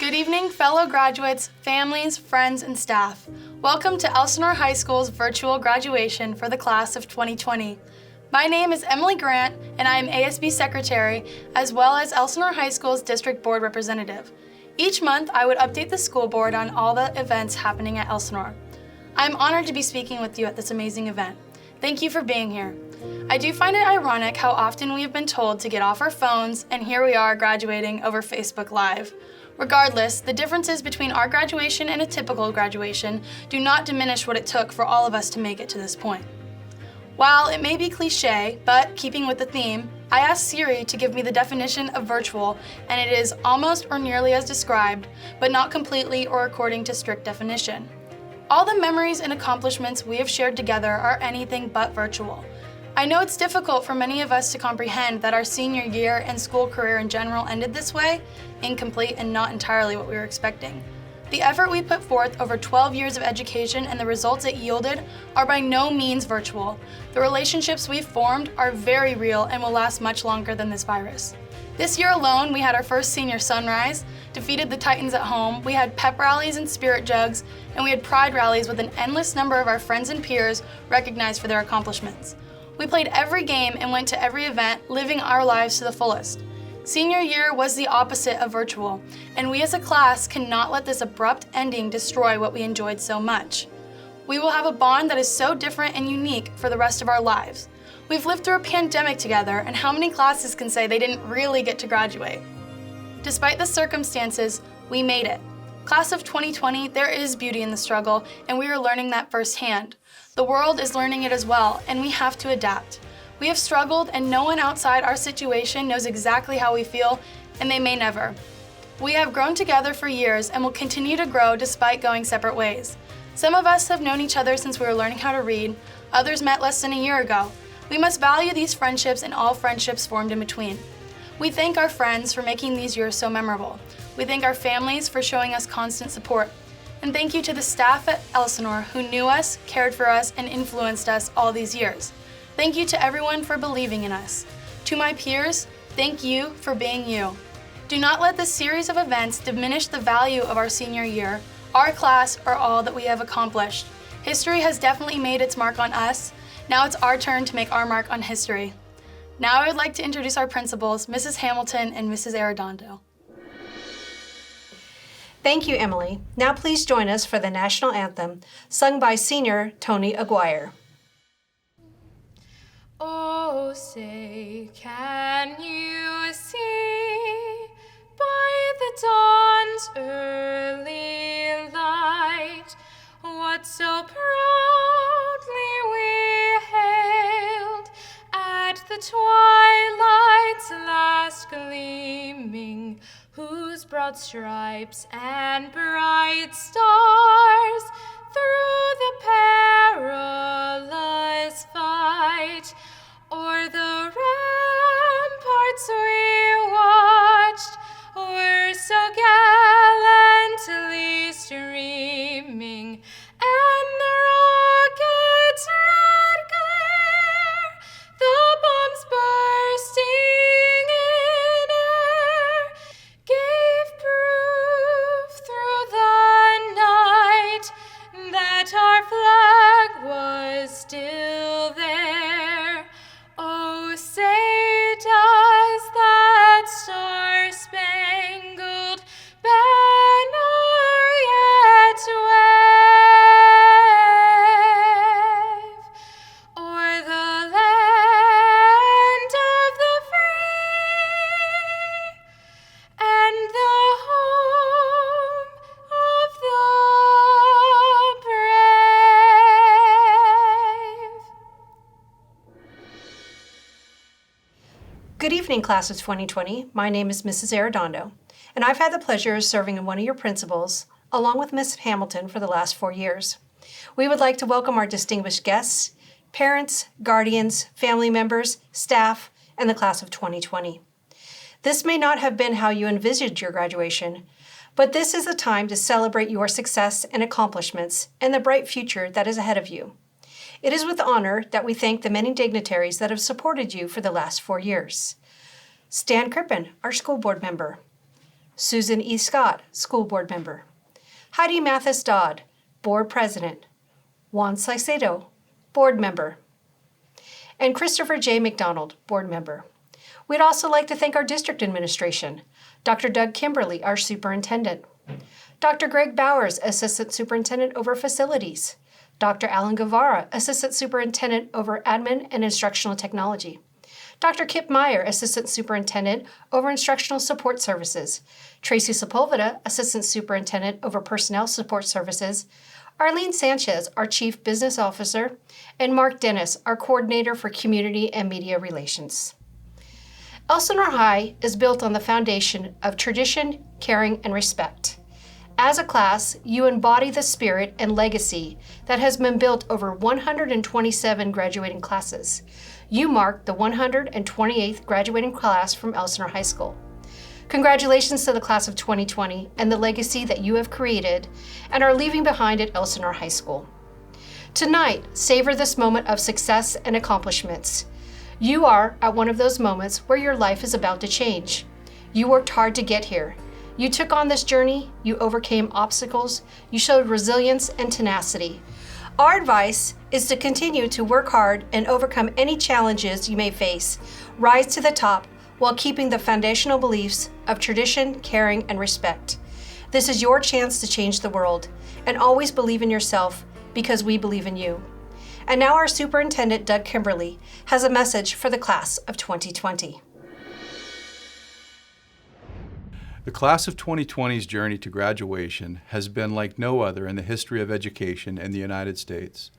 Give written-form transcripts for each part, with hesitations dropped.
Good evening, fellow graduates, families, friends, and staff. Welcome to Elsinore High School's virtual graduation for the class of 2020. My name is Emily Grant, and I am ASB Secretary, as well as Elsinore High School's District Board Representative. Each month, I would update the school board on all the events happening at Elsinore. I'm honored to be speaking with you at this amazing event. Thank you for being here. I do find it ironic how often we have been told to get off our phones, and here we are graduating over Facebook Live. Regardless, the differences between our graduation and a typical graduation do not diminish what it took for all of us to make it to this point. While it may be cliche, but keeping with the theme, I asked Siri to give me the definition of virtual, and it is almost or nearly as described, but not completely or according to strict definition. All the memories and accomplishments we have shared together are anything but virtual. I know it's difficult for many of us to comprehend that our senior year and school career in general ended this way, incomplete and not entirely what we were expecting. The effort we put forth over 12 years of education and the results it yielded are by no means virtual. The relationships we've formed are very real and will last much longer than this virus. This year alone, we had our first senior sunrise, defeated the Titans at home, we had pep rallies and spirit jugs, and we had pride rallies with an endless number of our friends and peers recognized for their accomplishments. We played every game and went to every event, living our lives to the fullest. Senior year was the opposite of virtual, and we as a class cannot let this abrupt ending destroy what we enjoyed so much. We will have a bond that is so different and unique for the rest of our lives. We've lived through a pandemic together, and how many classes can say they didn't really get to graduate? Despite the circumstances, we made it. Class of 2020, there is beauty in the struggle, and we are learning that firsthand. The world is learning it as well, and we have to adapt. We have struggled, and no one outside our situation knows exactly how we feel, and they may never. We have grown together for years and will continue to grow despite going separate ways. Some of us have known each other since we were learning how to read, others met less than a year ago. We must value these friendships and all friendships formed in between. We thank our friends for making these years so memorable. We thank our families for showing us constant support. And thank you to the staff at Elsinore who knew us, cared for us, and influenced us all these years. Thank you to everyone for believing in us. To my peers, thank you for being you. Do not let this series of events diminish the value of our senior year, our class, or all that we have accomplished. History has definitely made its mark on us. Now it's our turn to make our mark on history. Now I would like to introduce our principals, Mrs. Hamilton and Mrs. Arredondo. Thank you, Emily. Now please join us for the national anthem, sung by senior Tony Aguirre. Oh, say, can you see by the dawn's early light what so proudly we hailed at the twilight's last gleaming, whose broad stripes and bright stars through the perilous fight o'er the ramparts we watched were so gallantly streaming, and the rocket's red glare, the bombs bursting in air, gave proof through the night that our flag was still there. Oh, say does that star-spangled banner yet wave o'er the land of the free and the home of the brave? Good evening, class of 2020. My name is Mrs. Arredondo, and I've had the pleasure of serving as one of your principals, along with Miss Hamilton, for the last 4 years. We would like to welcome our distinguished guests, parents, guardians, family members, staff, and the class of 2020. This may not have been how you envisaged your graduation, but this is a time to celebrate your success and accomplishments and the bright future that is ahead of you. It is with honor that we thank the many dignitaries that have supported you for the last 4 years. Stan Crippen, our school board member. Susan E. Scott, School Board Member. Heidi Mathis Dodd, Board President. Juan Saicedo, Board Member. And Christopher J. McDonald, Board Member. We'd also like to thank our District Administration, Dr. Doug Kimberly, our Superintendent, Dr. Greg Bowers, Assistant Superintendent over Facilities, Dr. Alan Guevara, Assistant Superintendent over Admin and Instructional Technology, Dr. Kip Meyer, Assistant Superintendent over Instructional Support Services, Tracy Sepulveda, Assistant Superintendent over Personnel Support Services, Arlene Sanchez, our Chief Business Officer, and Mark Dennis, our Coordinator for Community and Media Relations. Elsinore High is built on the foundation of tradition, caring, and respect. As a class, you embody the spirit and legacy that has been built over 127 graduating classes. You mark the 128th graduating class from Elsinore High School. Congratulations to the class of 2020 and the legacy that you have created and are leaving behind at Elsinore High School. Tonight, savor this moment of success and accomplishments. You are at one of those moments where your life is about to change. You worked hard to get here. You took on this journey, you overcame obstacles, you showed resilience and tenacity. Our advice is to continue to work hard and overcome any challenges you may face. Rise to the top while keeping the foundational beliefs of tradition, caring, and respect. This is your chance to change the world, and always believe in yourself because we believe in you. And now our Superintendent, Doug Kimberly, has a message for the class of 2020. The class of 2020's journey to graduation has been like no other in the history of education in the United States.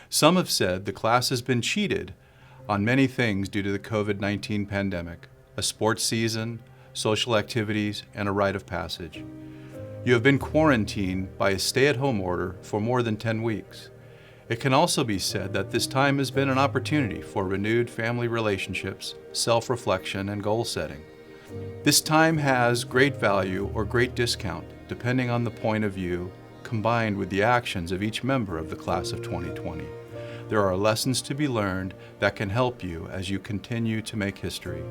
Some have said the class has been cheated on many things due to the COVID-19 pandemic, a sports season, social activities, and a rite of passage. You have been quarantined by a stay-at-home order for more than 10 weeks. It can also be said that this time has been an opportunity for renewed family relationships, self-reflection, and goal setting. This time has great value or great discount, depending on the point of view, combined with the actions of each member of the class of 2020. There are lessons to be learned that can help you as you continue to make history.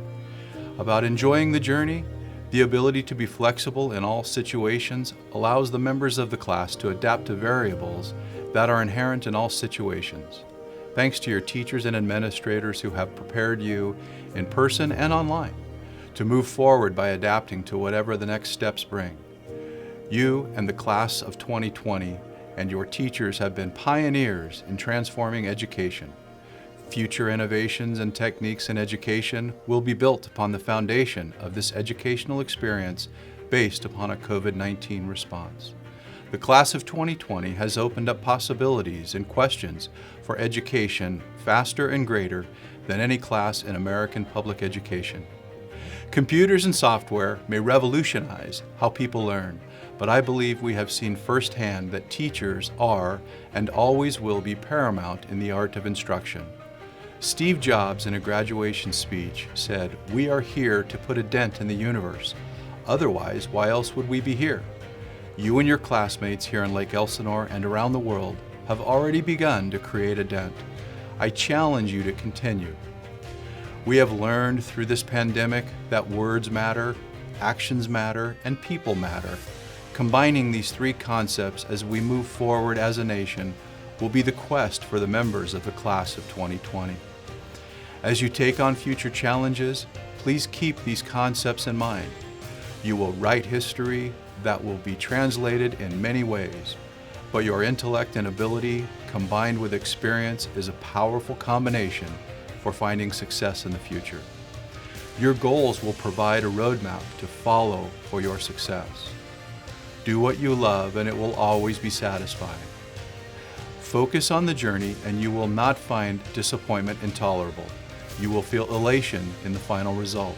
About enjoying the journey, the ability to be flexible in all situations allows the members of the class to adapt to variables that are inherent in all situations. Thanks to your teachers and administrators who have prepared you in person and online to move forward by adapting to whatever the next steps bring. You and the class of 2020 and your teachers have been pioneers in transforming education. Future innovations and techniques in education will be built upon the foundation of this educational experience based upon a COVID-19 response. The class of 2020 has opened up possibilities and questions for education faster and greater than any class in American public education. Computers and software may revolutionize how people learn, but I believe we have seen firsthand that teachers are and always will be paramount in the art of instruction. Steve Jobs, in a graduation speech, said, "We are here to put a dent in the universe. Otherwise, why else would we be here?" You and your classmates here in Lake Elsinore and around the world have already begun to create a dent. I challenge you to continue. We have learned through this pandemic that words matter, actions matter, and people matter. Combining these three concepts as we move forward as a nation will be the quest for the members of the class of 2020. As you take on future challenges, please keep these concepts in mind. You will write history that will be translated in many ways, but your intellect and ability combined with experience is a powerful combination for finding success in the future. Your goals will provide a roadmap to follow for your success. Do what you love and it will always be satisfying. Focus on the journey and you will not find disappointment intolerable. You will feel elation in the final result.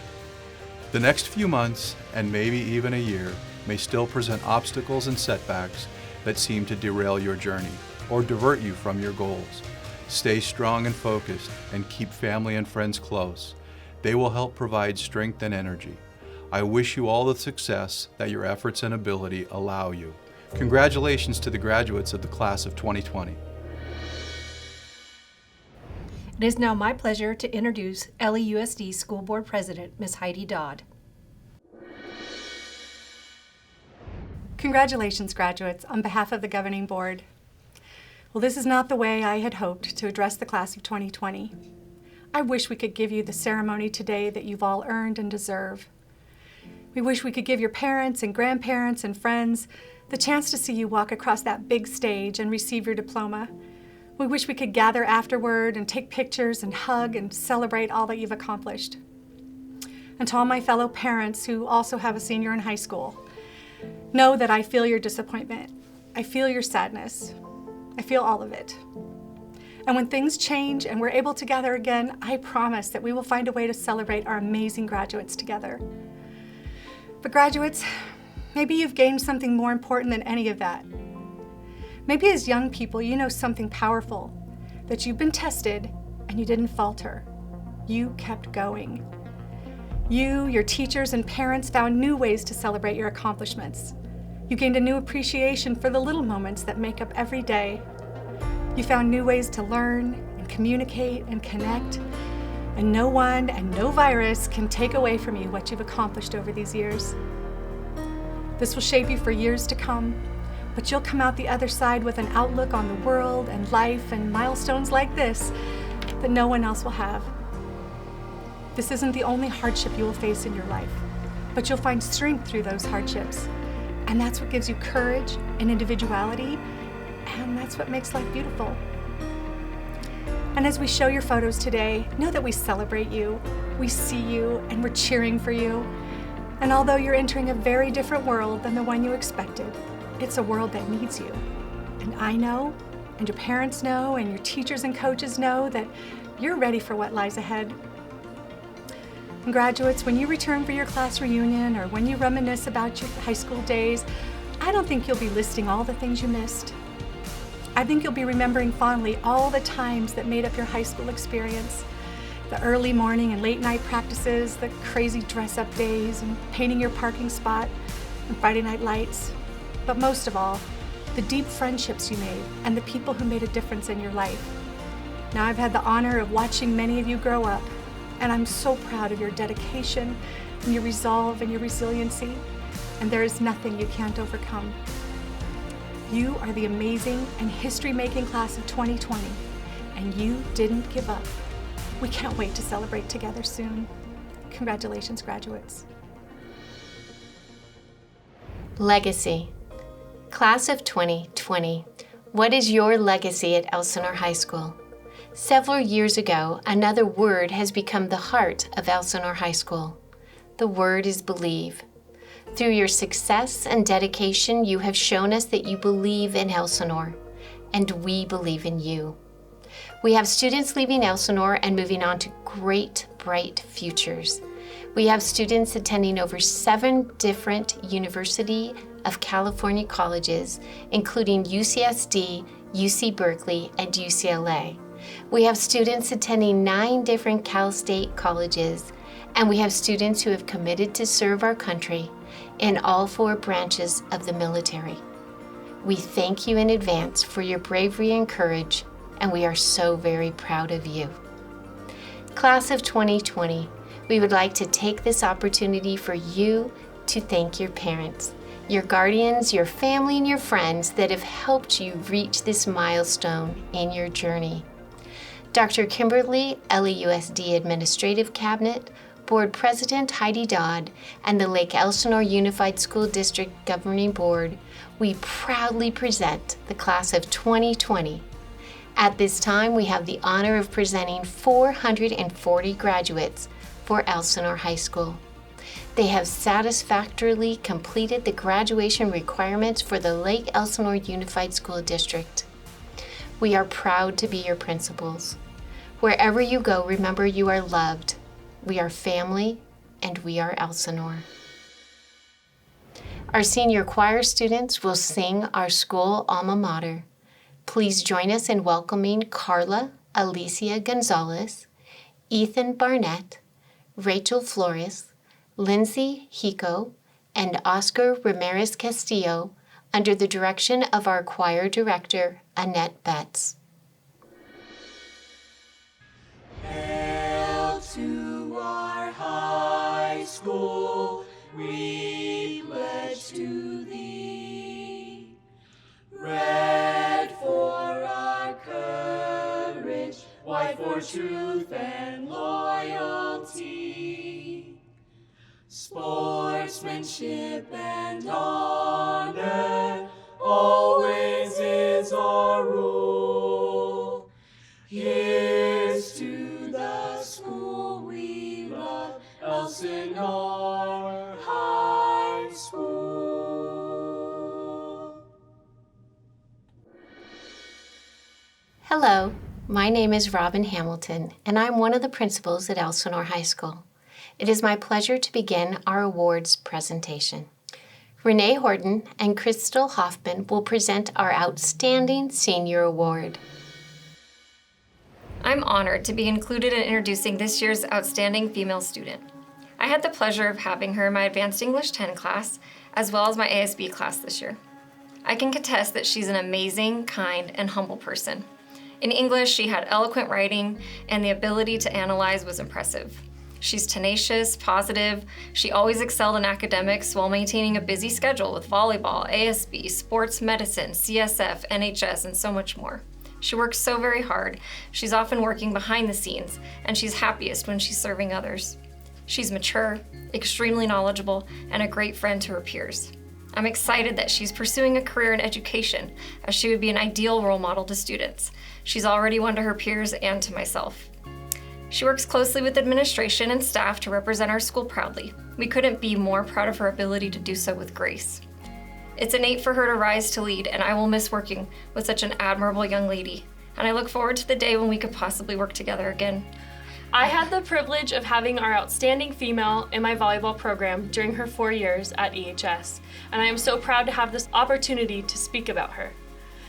The next few months, and maybe even a year, may still present obstacles and setbacks that seem to derail your journey or divert you from your goals. Stay strong and focused and keep family and friends close. They will help provide strength and energy. I wish you all the success that your efforts and ability allow you. Congratulations to the graduates of the class of 2020. It is now my pleasure to introduce LEUSD School Board President, Ms. Heidi Dodd. Congratulations, graduates, on behalf of the governing board. Well, this is not the way I had hoped to address the class of 2020. I wish we could give you the ceremony today that you've all earned and deserve. We wish we could give your parents and grandparents and friends the chance to see you walk across that big stage and receive your diploma. We wish we could gather afterward and take pictures and hug and celebrate all that you've accomplished. And to all my fellow parents who also have a senior in high school, know that I feel your disappointment. I feel your sadness. I feel all of it. And when things change and we're able to gather again, I promise that we will find a way to celebrate our amazing graduates together. But graduates, maybe you've gained something more important than any of that. Maybe as young people, you know something powerful, that you've been tested and you didn't falter. You kept going. You, your teachers, and parents found new ways to celebrate your accomplishments. You gained a new appreciation for the little moments that make up every day. You found new ways to learn and communicate and connect, and no one and no virus can take away from you what you've accomplished over these years. This will shape you for years to come, but you'll come out the other side with an outlook on the world and life and milestones like this that no one else will have. This isn't the only hardship you will face in your life, but you'll find strength through those hardships. And that's what gives you courage and individuality, and that's what makes life beautiful. And as we show your photos today, know that we celebrate you, we see you, and we're cheering for you. And although you're entering a very different world than the one you expected, it's a world that needs you. And I know, and your parents know, and your teachers and coaches know that you're ready for what lies ahead. And graduates, when you return for your class reunion or when you reminisce about your high school days, I don't think you'll be listing all the things you missed. I think you'll be remembering fondly all the times that made up your high school experience. The early morning and late night practices, the crazy dress-up days, and painting your parking spot, and Friday night lights. But most of all, the deep friendships you made and the people who made a difference in your life. Now, I've had the honor of watching many of you grow up, and I'm so proud of your dedication and your resolve and your resiliency, and there is nothing you can't overcome. You are the amazing and history-making class of 2020, and you didn't give up. We can't wait to celebrate together soon. Congratulations, graduates. Legacy. Class of 2020, what is your legacy at Elsinore High School? Several years ago, another word has become the heart of Elsinore High School. The word is believe. Through your success and dedication, you have shown us that you believe in Elsinore, and we believe in you. We have students leaving Elsinore and moving on to great, bright futures. We have students attending over 7 different University of California colleges, including UCSD, UC Berkeley, and UCLA. We have students attending 9 different Cal State colleges, and we have students who have committed to serve our country in all 4 branches of the military. We thank you in advance for your bravery and courage, and we are so very proud of you. Class of 2020, we would like to take this opportunity for you to thank your parents, your guardians, your family, and your friends that have helped you reach this milestone in your journey. Dr. Kimberly, LAUSD Administrative Cabinet, Board President Heidi Dodd, and the Lake Elsinore Unified School District Governing Board, we proudly present the Class of 2020. At this time, we have the honor of presenting 440 graduates for Elsinore High School. They have satisfactorily completed the graduation requirements for the Lake Elsinore Unified School District. We are proud to be your principals. Wherever you go, remember you are loved. We are family, and we are Elsinore. Our senior choir students will sing our school alma mater. Please join us in welcoming Carla Alicia Gonzalez, Ethan Barnett, Rachel Flores, Lindsay Hico, and Oscar Ramirez Castillo under the direction of our choir director, Annette Betts. Hail to our high school, we pledge to thee. for truth and loyalty. Sportsmanship and honor always is our rule. Here's to the school we love, Elsinore High School. Hello, my name is Robin Hamilton, and I'm one of the principals at Elsinore High School. It is my pleasure to begin our awards presentation. Renee Horton and Crystal Hoffman will present our Outstanding Senior Award. I'm honored to be included in introducing this year's Outstanding Female Student. I had the pleasure of having her in my Advanced English 10 class, as well as my ASB class this year. I can contest that she's an amazing, kind, and humble person. In English, she had eloquent writing, and the ability to analyze was impressive. She's tenacious, positive. She always excelled in academics while maintaining a busy schedule with volleyball, ASB, sports medicine, CSF, NHS, and so much more. She works so very hard. She's often working behind the scenes, and she's happiest when she's serving others. She's mature, extremely knowledgeable, and a great friend to her peers. I'm excited that she's pursuing a career in education, as she would be an ideal role model to students. She's already one to her peers and to myself. She works closely with administration and staff to represent our school proudly. We couldn't be more proud of her ability to do so with grace. It's innate for her to rise to lead, and I will miss working with such an admirable young lady. And I look forward to the day when we could possibly work together again. I had the privilege of having our outstanding female in my volleyball program during her 4 years at EHS, and I am so proud to have this opportunity to speak about her.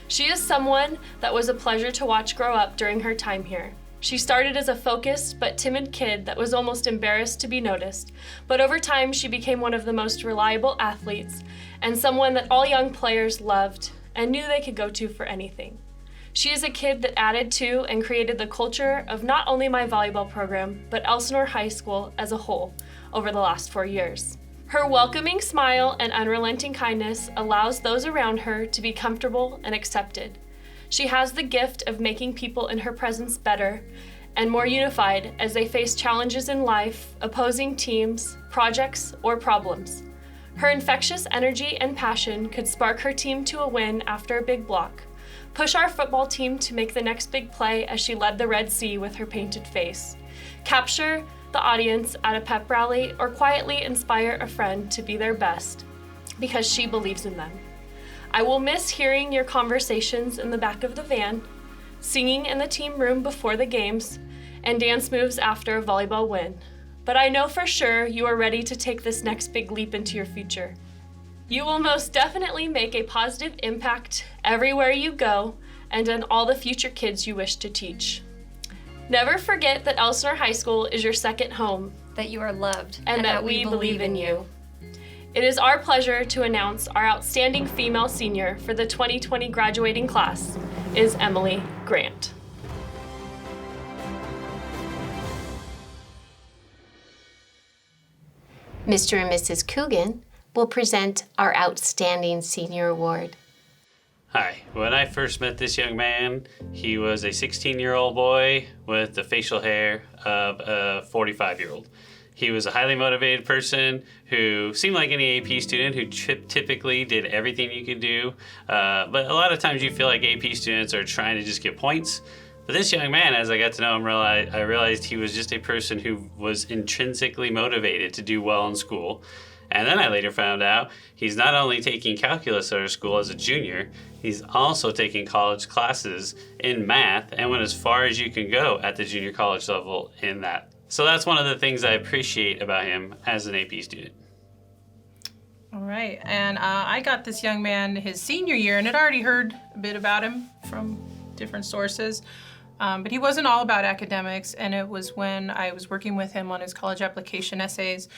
She is someone that was a pleasure to watch grow up during her time here. She started as a focused but timid kid that was almost embarrassed to be noticed, but over time she became one of the most reliable athletes and someone that all young players loved and knew they could go to for anything. She is a kid that added to and created the culture of not only my volleyball program, but Elsinore High School as a whole over the last 4 years. Her welcoming smile and unrelenting kindness allows those around her to be comfortable and accepted. She has the gift of making people in her presence better and more unified as they face challenges in life, opposing teams, projects, or problems. Her infectious energy and passion could spark her team to a win after a big block, push our football team to make the next big play as she led the Red Sea with her painted face, capture the audience at a pep rally, or quietly inspire a friend to be their best because she believes in them. I will miss hearing your conversations in the back of the van, singing in the team room before the games, and dance moves after a volleyball win. But I know for sure you are ready to take this next big leap into your future. You will most definitely make a positive impact everywhere you go and on all the future kids you wish to teach. Never forget that Elsinore High School is your second home, That you are loved, and that we believe in you. It is our pleasure to announce our outstanding female senior for the 2020 graduating class is Emily Grant. Mr. and Mrs. Coogan will present our Outstanding Senior Award. Hi. When I first met this young man, he was a 16-year-old boy with the facial hair of a 45-year-old. He was a highly motivated person who seemed like any AP student who typically did everything you could do. But a lot of times you feel like AP students are trying to just get points. But this young man, as I got to know him, I realized he was just a person who was intrinsically motivated to do well in school. And then I later found out he's not only taking calculus at our school as a junior, he's also taking college classes in math and went as far as you can go at the junior college level in that. So that's one of the things I appreciate about him as an AP student. All right, and I got this young man his senior year, and had already heard a bit about him from different sources, but he wasn't all about academics, and it was when I was working with him on his college application essays,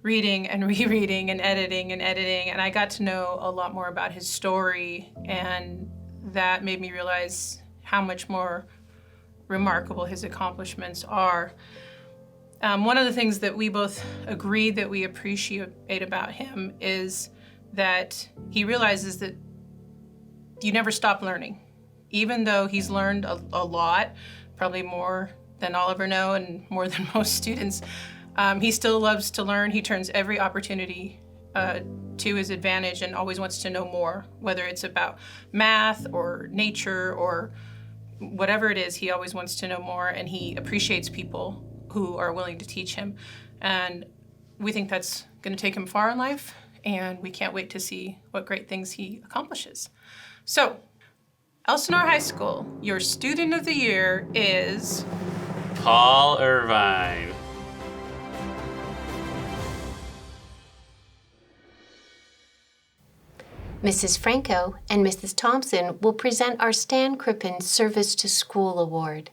reading and rereading and editing, and I got to know a lot more about his story, and that made me realize how much more remarkable his accomplishments are. One of the things that we both agreed that we appreciate about him is that he realizes that you never stop learning. Even though he's learned a lot, probably more than I'll ever know and more than most students. He still loves to learn. He turns every opportunity to his advantage and always wants to know more, whether it's about math or nature or whatever it is. He always wants to know more, and he appreciates people who are willing to teach him. And we think that's going to take him far in life, and we can't wait to see what great things he accomplishes. So, Elsinore High School, your student of the year is Paul Irvine. Mrs. Franco and Mrs. Thompson will present our Stan Crippen Service to School Award.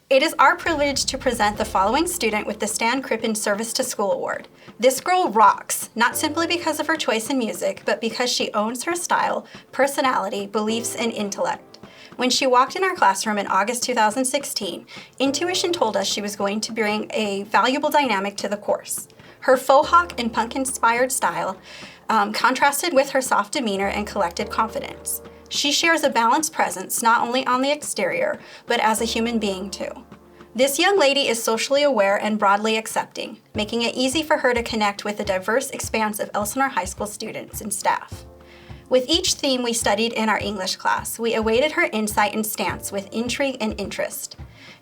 It is our privilege to present the following student with the Stan Crippen Service to School Award. This girl rocks, not simply because of her choice in music, but because she owns her style, personality, beliefs, and intellect. When she walked in our classroom in August 2016, intuition told us she was going to bring a valuable dynamic to the course. Her faux hawk and punk-inspired style contrasted with her soft demeanor and collected confidence. She shares a balanced presence not only on the exterior, but as a human being too. This young lady is socially aware and broadly accepting, making it easy for her to connect with the diverse expanse of Elsinore High School students and staff. With each theme we studied in our English class, we awaited her insight and stance with intrigue and interest.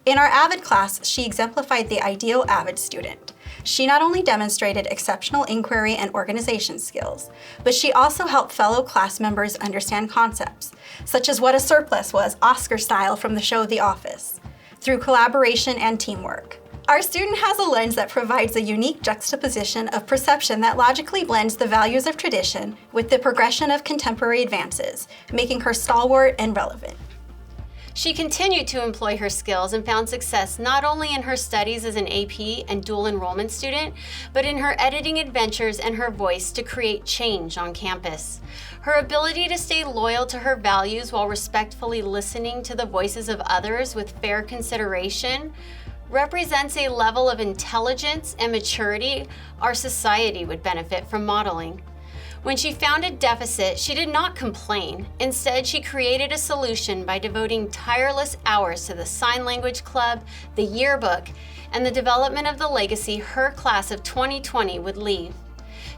In our AVID class, she exemplified the ideal AVID student. She not only demonstrated exceptional inquiry and organization skills, but she also helped fellow class members understand concepts, such as what a surplus was, Oscar style from the show The Office, through collaboration and teamwork. Our student has a lens that provides a unique juxtaposition of perception that logically blends the values of tradition with the progression of contemporary advances, making her stalwart and relevant. She continued to employ her skills and found success not only in her studies as an AP and dual enrollment student, but in her editing adventures and her voice to create change on campus. Her ability to stay loyal to her values while respectfully listening to the voices of others with fair consideration represents a level of intelligence and maturity our society would benefit from modeling. When she found a deficit, she did not complain. Instead, she created a solution by devoting tireless hours to the Sign Language Club, the yearbook, and the development of the legacy her class of 2020 would leave.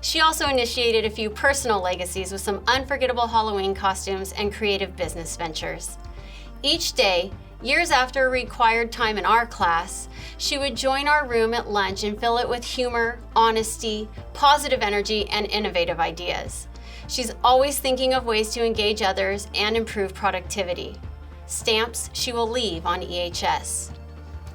She also initiated a few personal legacies with some unforgettable Halloween costumes and creative business ventures. Each day, years after required time in our class, she would join our room at lunch and fill it with humor, honesty, positive energy, and innovative ideas. She's always thinking of ways to engage others and improve productivity. Stamps she will leave on EHS.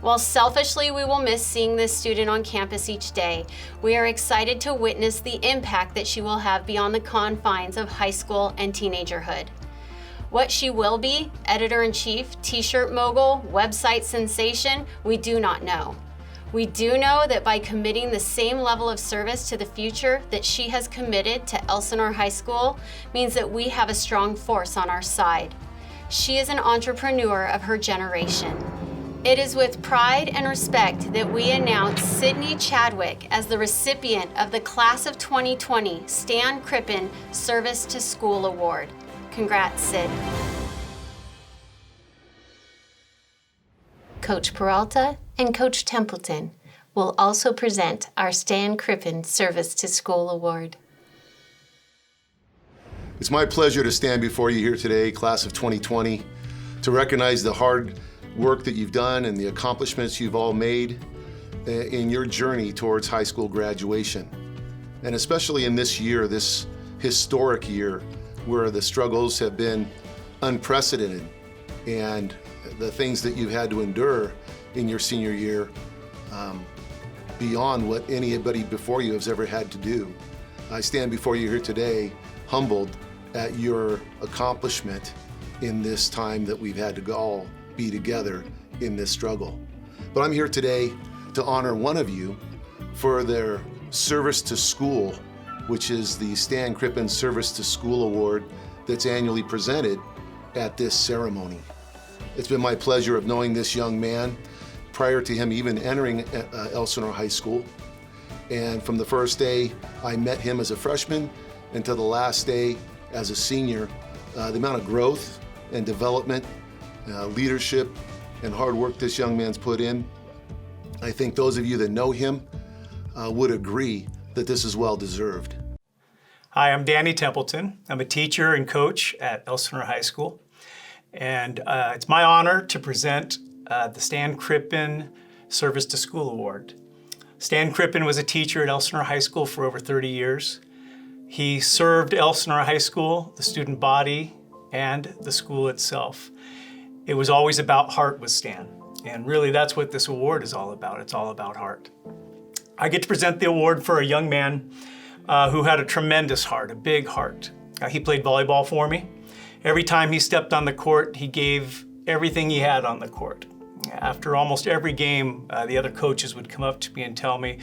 While selfishly we will miss seeing this student on campus each day, we are excited to witness the impact that she will have beyond the confines of high school and teenagerhood. What she will be, editor-in-chief, t-shirt mogul, website sensation, we do not know. We do know that by committing the same level of service to the future that she has committed to Elsinore High School means that we have a strong force on our side. She is an entrepreneur of her generation. It is with pride and respect that we announce Sydney Chadwick as the recipient of the Class of 2020 Stan Crippen Service to School Award. Congrats, Sid. Coach Peralta and Coach Templeton will also present our Stan Crippen Service to School Award. It's my pleasure to stand before you here today, Class of 2020, to recognize the hard work that you've done and the accomplishments you've all made in your journey towards high school graduation. And especially in this year, this historic year, where the struggles have been unprecedented and the things that you've had to endure in your senior year beyond what anybody before you has ever had to do. I stand before you here today humbled at your accomplishment in this time that we've had to all be together in this struggle. But I'm here today to honor one of you for their service to school, which is the Stan Crippen Service to School Award that's annually presented at this ceremony. It's been my pleasure of knowing this young man prior to him even entering Elsinore High School. And from the first day I met him as a freshman until the last day as a senior, the amount of growth and development, leadership, and hard work this young man's put in. I think those of you that know him would agree that this is well deserved. Hi, I'm Danny Templeton. I'm a teacher and coach at Elsinore High School. And it's my honor to present the Stan Crippen Service to School Award. Stan Crippen was a teacher at Elsinore High School for over 30 years. He served Elsinore High School, the student body, and the school itself. It was always about heart with Stan. And really that's what this award is all about. It's all about heart. I get to present the award for a young man who had a tremendous heart, a big heart. He played volleyball for me. Every time he stepped on the court, he gave everything he had on the court. After almost every game, the other coaches would come up to me and tell me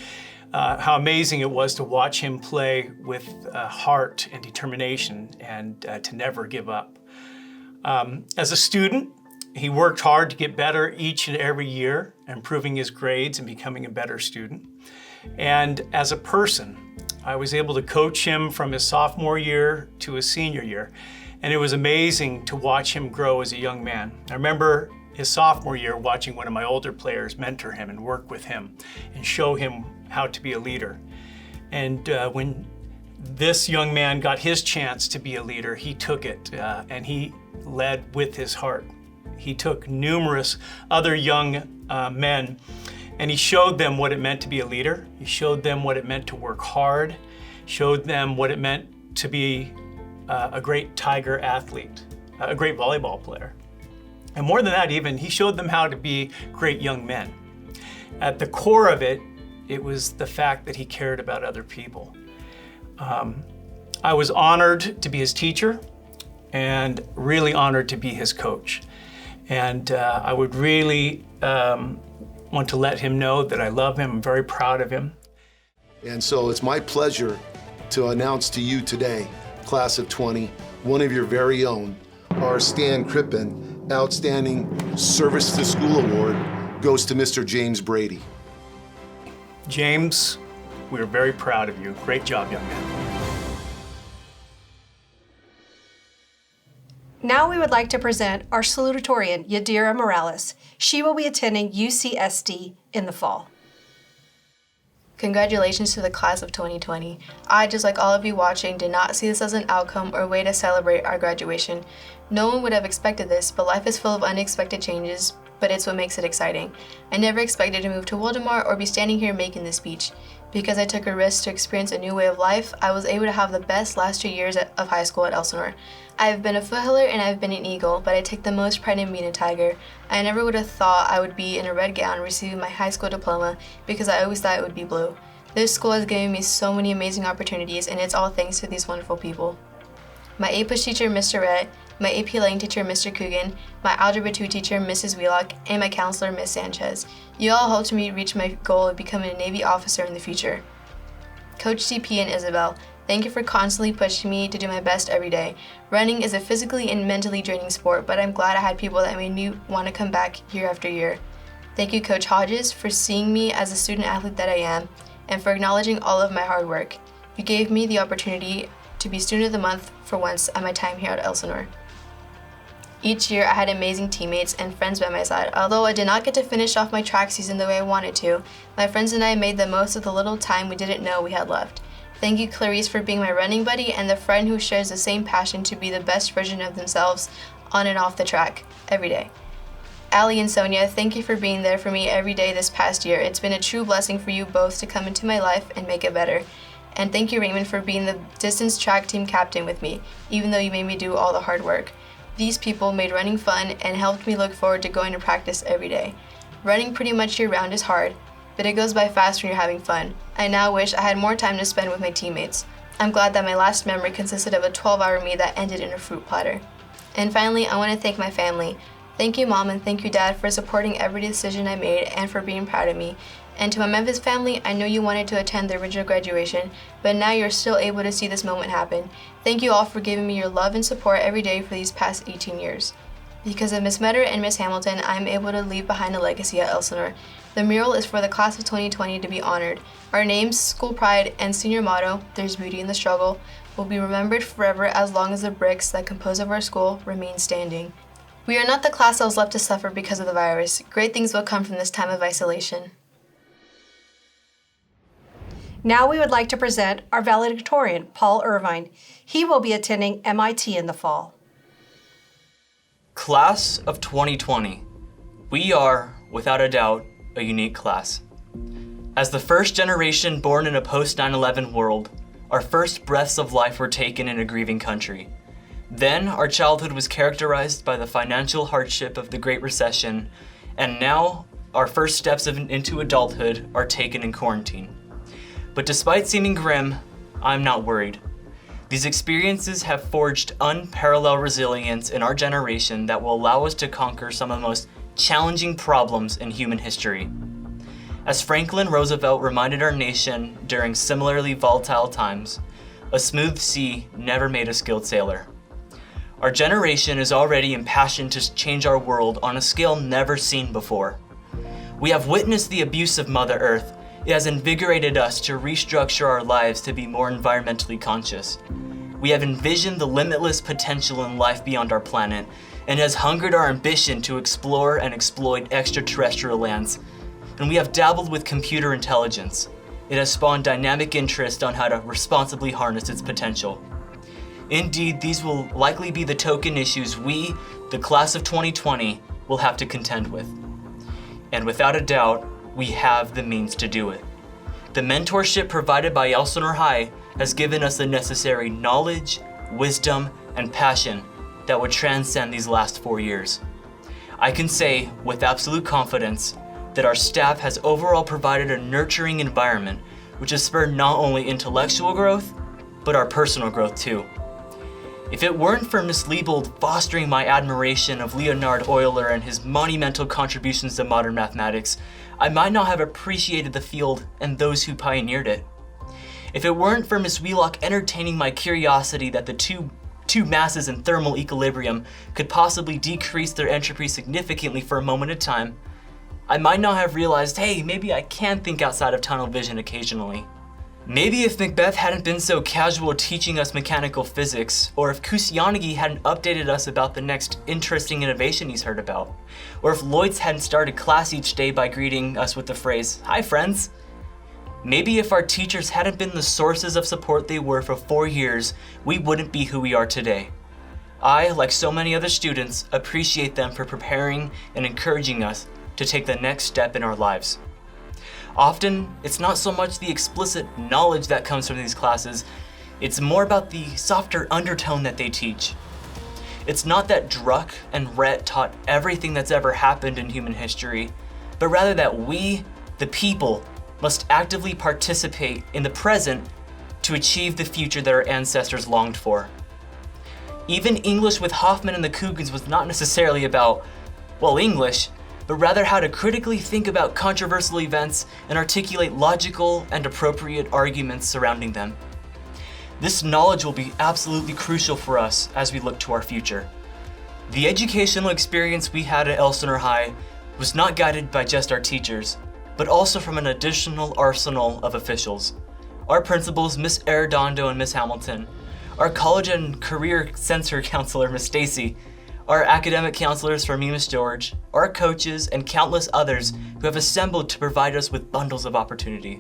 how amazing it was to watch him play with heart and determination and to never give up. As a student, he worked hard to get better each and every year, improving his grades and becoming a better student. And as a person, I was able to coach him from his sophomore year to his senior year. And it was amazing to watch him grow as a young man. I remember his sophomore year watching one of my older players mentor him and work with him and show him how to be a leader. And when this young man got his chance to be a leader, he took it and he led with his heart. He took numerous other young men and he showed them what it meant to be a leader. He showed them what it meant to work hard, showed them what it meant to be a great Tiger athlete, a great volleyball player. And more than that even, he showed them how to be great young men. At the core of it, it was the fact that he cared about other people. I was honored to be his teacher and really honored to be his coach. And I would really want to let him know that I love him. I'm very proud of him. And so it's my pleasure to announce to you today, Class of 20, one of your very own, our Stan Crippen Outstanding Service to School Award goes to Mr. James Brady. James, we're very proud of you. Great job, young man. Now we would like to present our salutatorian, Yadira Morales. She will be attending UCSD in the fall. Congratulations to the class of 2020. I, just like all of you watching, did not see this as an outcome or way to celebrate our graduation. No one would have expected this, but life is full of unexpected changes, but it's what makes it exciting. I never expected to move to Waldemar or be standing here making this speech. Because I took a risk to experience a new way of life, I was able to have the best last 2 years of high school at Elsinore. I have been a foothiller and I've been an eagle, but I take the most pride in being a tiger. I never would have thought I would be in a red gown receiving my high school diploma because I always thought it would be blue. This school has given me so many amazing opportunities, and it's all thanks to these wonderful people. My APUSH teacher, Mr. Rett, my AP Lang teacher, Mr. Coogan, my Algebra 2 teacher, Mrs. Wheelock, and my counselor, Ms. Sanchez. You all helped me reach my goal of becoming a Navy officer in the future. Coach CP and Isabel, thank you for constantly pushing me to do my best every day. Running is a physically and mentally draining sport, but I'm glad I had people that made me want to come back year after year. Thank you, Coach Hodges, for seeing me as a student athlete that I am, and for acknowledging all of my hard work. You gave me the opportunity to be Student of the Month for once at my time here at Elsinore. Each year I had amazing teammates and friends by my side. Although I did not get to finish off my track season the way I wanted to, my friends and I made the most of the little time we didn't know we had left. Thank you, Clarice, for being my running buddy and the friend who shares the same passion to be the best version of themselves on and off the track every day. Allie and Sonia, thank you for being there for me every day this past year. It's been a true blessing for you both to come into my life and make it better. And thank you, Raymond, for being the distance track team captain with me, even though you made me do all the hard work. These people made running fun and helped me look forward to going to practice every day. Running pretty much year-round is hard, but it goes by fast when you're having fun. I now wish I had more time to spend with my teammates. I'm glad that my last memory consisted of a 12-hour meet that ended in a fruit platter. And finally, I want to thank my family. Thank you, Mom, and thank you, Dad, for supporting every decision I made and for being proud of me. And to my Memphis family, I know you wanted to attend the original graduation, but now you're still able to see this moment happen. Thank you all for giving me your love and support every day for these past 18 years. Because of Miss Metter and Miss Hamilton, I am able to leave behind a legacy at Elsinore. The mural is for the class of 2020 to be honored. Our names, school pride, and senior motto, "There's beauty in the struggle," will be remembered forever as long as the bricks that compose of our school remain standing. We are not the class that was left to suffer because of the virus. Great things will come from this time of isolation. Now we would like to present our valedictorian, Paul Irvine. He will be attending MIT in the fall. Class of 2020. We are, without a doubt, a unique class. As the first generation born in a post-9/11 world, our first breaths of life were taken in a grieving country. Then, our childhood was characterized by the financial hardship of the Great Recession, and now our first steps into adulthood are taken in quarantine. But despite seeming grim, I'm not worried. These experiences have forged unparalleled resilience in our generation that will allow us to conquer some of the most challenging problems in human history. As Franklin Roosevelt reminded our nation during similarly volatile times, a smooth sea never made a skilled sailor. Our generation is already impassioned to change our world on a scale never seen before. We have witnessed the abuse of Mother Earth. It has invigorated us to restructure our lives to be more environmentally conscious. We have envisioned the limitless potential in life beyond our planet, and has hungered our ambition to explore and exploit extraterrestrial lands. And we have dabbled with computer intelligence. It has spawned dynamic interest on how to responsibly harness its potential. Indeed, these will likely be the token issues we, the class of 2020, will have to contend with. And without a doubt, we have the means to do it. The mentorship provided by Elsinore High has given us the necessary knowledge, wisdom, and passion that would transcend these last 4 years. I can say with absolute confidence that our staff has overall provided a nurturing environment which has spurred not only intellectual growth, but our personal growth too. If it weren't for Miss Liebold fostering my admiration of Leonhard Euler and his monumental contributions to modern mathematics, I might not have appreciated the field and those who pioneered it. If it weren't for Miss Wheelock entertaining my curiosity that the two masses in thermal equilibrium could possibly decrease their entropy significantly for a moment at a time, I might not have realized, hey, maybe I can think outside of tunnel vision occasionally. Maybe if Macbeth hadn't been so casual teaching us mechanical physics, or if Kusianagi hadn't updated us about the next interesting innovation he's heard about, or if Lloyd's hadn't started class each day by greeting us with the phrase, "Hi friends." Maybe if our teachers hadn't been the sources of support they were for 4 years, we wouldn't be who we are today. I, like so many other students, appreciate them for preparing and encouraging us to take the next step in our lives. Often, it's not so much the explicit knowledge that comes from these classes, it's more about the softer undertone that they teach. It's not that Druck and Rhett taught everything that's ever happened in human history, but rather that we, the people, must actively participate in the present to achieve the future that our ancestors longed for. Even English with Hoffman and the Cougans was not necessarily about, well, English, but rather how to critically think about controversial events and articulate logical and appropriate arguments surrounding them. This knowledge will be absolutely crucial for us as we look to our future. The educational experience we had at Elsinore High was not guided by just our teachers, but also from an additional arsenal of officials. Our principals, Miss Arredondo and Miss Hamilton, our college and career censor counselor, Miss Stacy, our academic counselors for me, Miss George, our coaches, and countless others who have assembled to provide us with bundles of opportunity.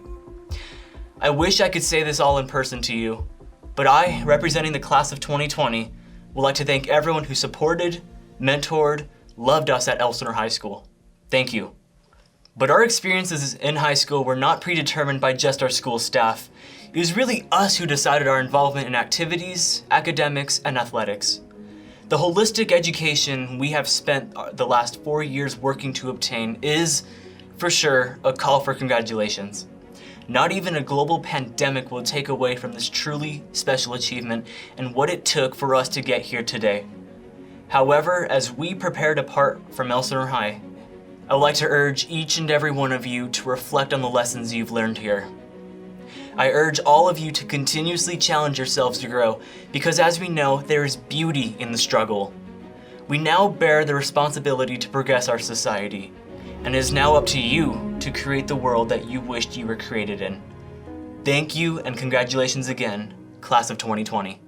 I wish I could say this all in person to you, but I, representing the class of 2020, would like to thank everyone who supported, mentored, loved us at Elsinore High School. Thank you. But our experiences in high school were not predetermined by just our school staff. It was really us who decided our involvement in activities, academics, and athletics. The holistic education we have spent the last 4 years working to obtain is, for sure, a call for congratulations. Not even a global pandemic will take away from this truly special achievement and what it took for us to get here today. However, as we prepare to part from Elsinore High, I would like to urge each and every one of you to reflect on the lessons you've learned here. I urge all of you to continuously challenge yourselves to grow, because as we know, there is beauty in the struggle. We now bear the responsibility to progress our society, and it is now up to you to create the world that you wished you were created in. Thank you and congratulations again, class of 2020.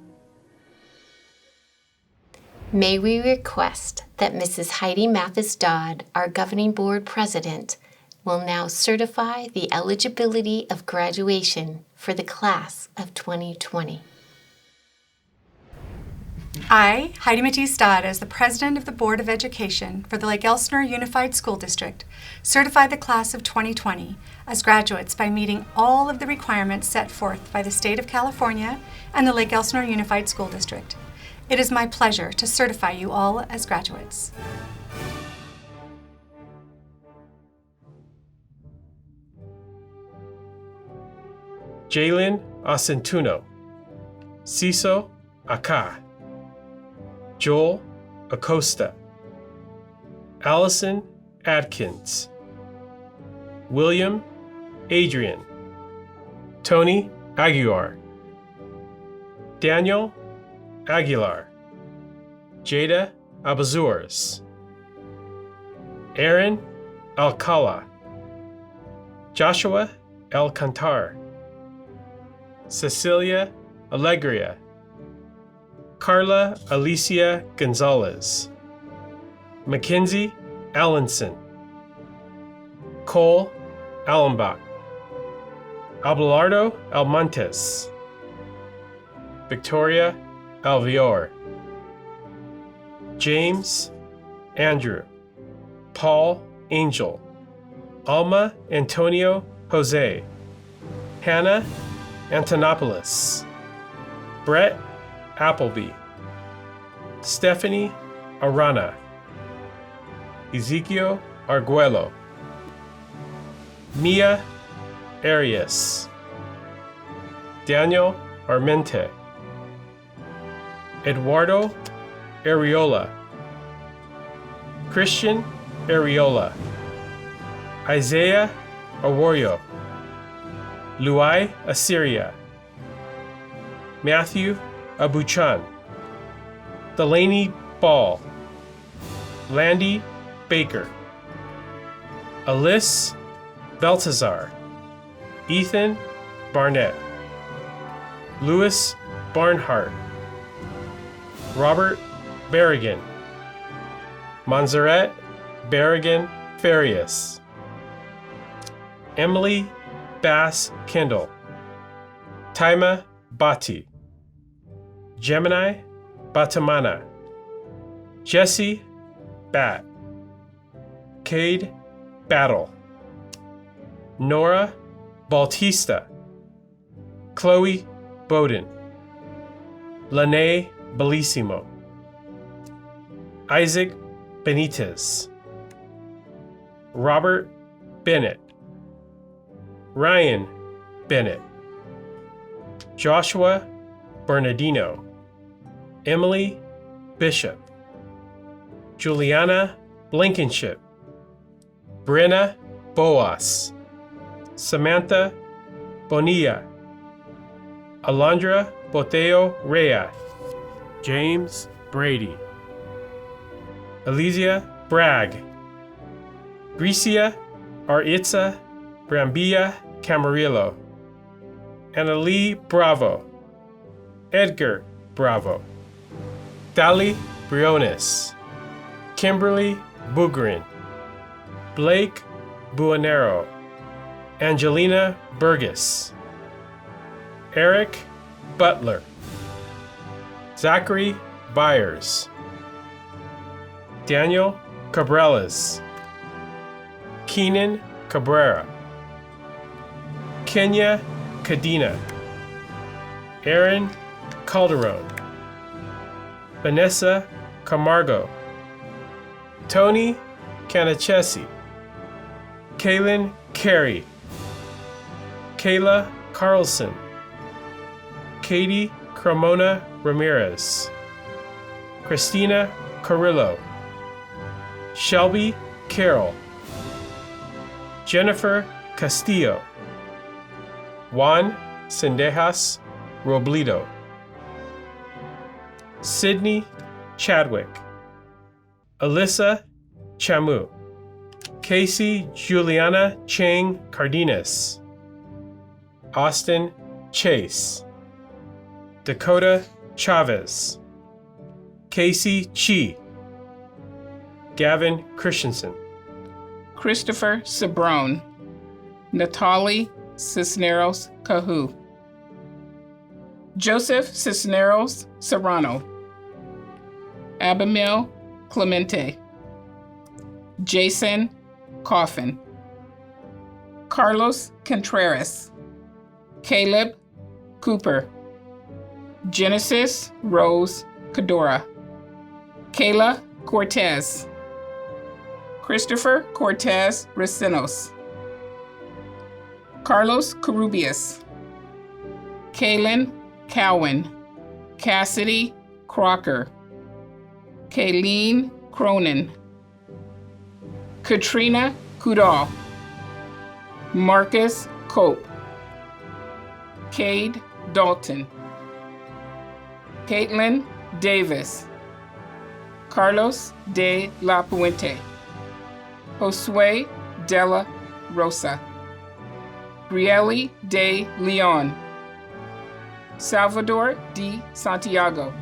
May we request that Mrs. Heidi Mathis Dodd, our governing board president, will now certify the eligibility of graduation for the class of 2020. I, Heidi Matisse Dodd, as the President of the Board of Education for the Lake Elsinore Unified School District, certify the class of 2020 as graduates by meeting all of the requirements set forth by the State of California and the Lake Elsinore Unified School District. It is my pleasure to certify you all as graduates. Jalen Acentuno, Ciso Aka, Joel Acosta, Allison Adkins, William Adrian, Tony Aguilar, Daniel Aguilar, Jada Abazures, Aaron Alcala, Joshua Alcantar, Cecilia Alegria, Carla Alicia Gonzalez, Mackenzie Allenson, Cole Allenbach, Abelardo Almontes, Victoria Alvior, James Andrew, Paul Angel, Alma Antonio Jose, Hannah Antonopoulos, Brett Appleby, Stephanie Arana, Ezekiel Arguello, Mia Arias, Daniel Armente, Eduardo Ariola, Christian Ariola, Isaiah Arroyo, Luai Assyria, Matthew Abuchan, Delaney Ball, Landy Baker, Alice Baltazar, Ethan Barnett, Louis Barnhart, Robert Berrigan, Montserrat Berrigan Farias, Emily Bass Kendall, Taima Bati, Gemini Batamana, Jesse Bat, Cade Battle, Nora Bautista, Chloe Bowden, Lene Bellissimo, Isaac Benitez, Robert Bennett, Ryan Bennett, Joshua Bernardino, Emily Bishop, Juliana Blankenship, Brenna Boas, Samantha Bonilla, Alondra Boteo Rea, James Brady, Elysia Bragg, Grecia Aritza Brambilla Camarillo, Annalie Bravo, Edgar Bravo, Dali Briones, Kimberly Bugrin, Blake Buonero, Angelina Burgess, Eric Butler, Zachary Byers, Daniel Cabrelas, Keenan Cabrera, Kenya Cadena, Aaron Calderon, Vanessa Camargo, Tony Canachesi, Kaylin Carey, Kayla Carlson, Katie Cremona Ramirez, Christina Carrillo, Shelby Carroll, Jennifer Castillo, Juan Sendejas Robledo, Sydney Chadwick, Alyssa Chamu, Casey Juliana Chang Cardenas, Austin Chase, Dakota Chavez, Casey Chi. Gavin Christensen. Christopher Sabrone. Natali Cisneros Cahu. Joseph Cisneros Serrano. Abimel Clemente. Jason Coffin. Carlos Contreras. Caleb Cooper. Genesis Rose Cadora. Kayla Cortez. Christopher Cortez Recinos. Carlos Carubias. Kaylin Cowan. Cassidy Crocker. Kayleen Cronin. Katrina Kudal. Marcus Cope. Cade Dalton. Caitlin Davis. Carlos de la Puente. Josue Della Rosa. Brielle de Leon. Salvador de Santiago.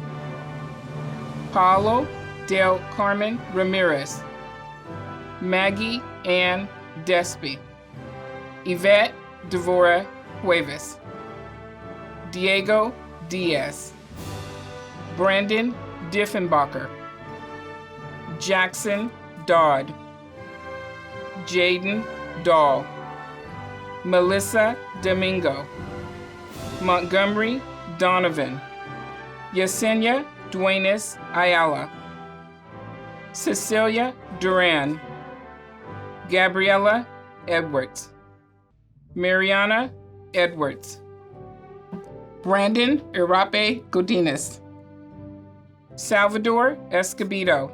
Paulo del Carmen Ramirez. Maggie Ann Despy. Yvette Devora Cuevas. Diego Diaz. Brandon Diffenbacher. Jackson Dodd. Jaden Dahl. Melissa Domingo. Montgomery Donovan. Yesenia Duenas Ayala. Cecilia Duran. Gabriella Edwards. Mariana Edwards. Brandon Irape Godinez. Salvador Escobedo.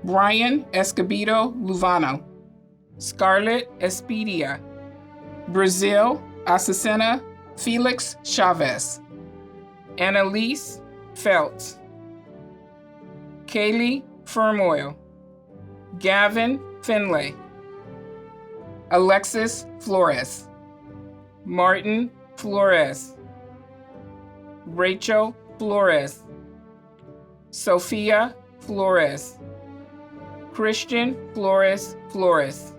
Brian Escobedo Luvano. Scarlett Espedia. Brazil Azucena Felix Chavez. Annalise Feltz. Kaylee Firmoil. Gavin Finlay. Alexis Flores. Martin Flores. Rachel Flores. Sophia Flores. Christian Flores Flores.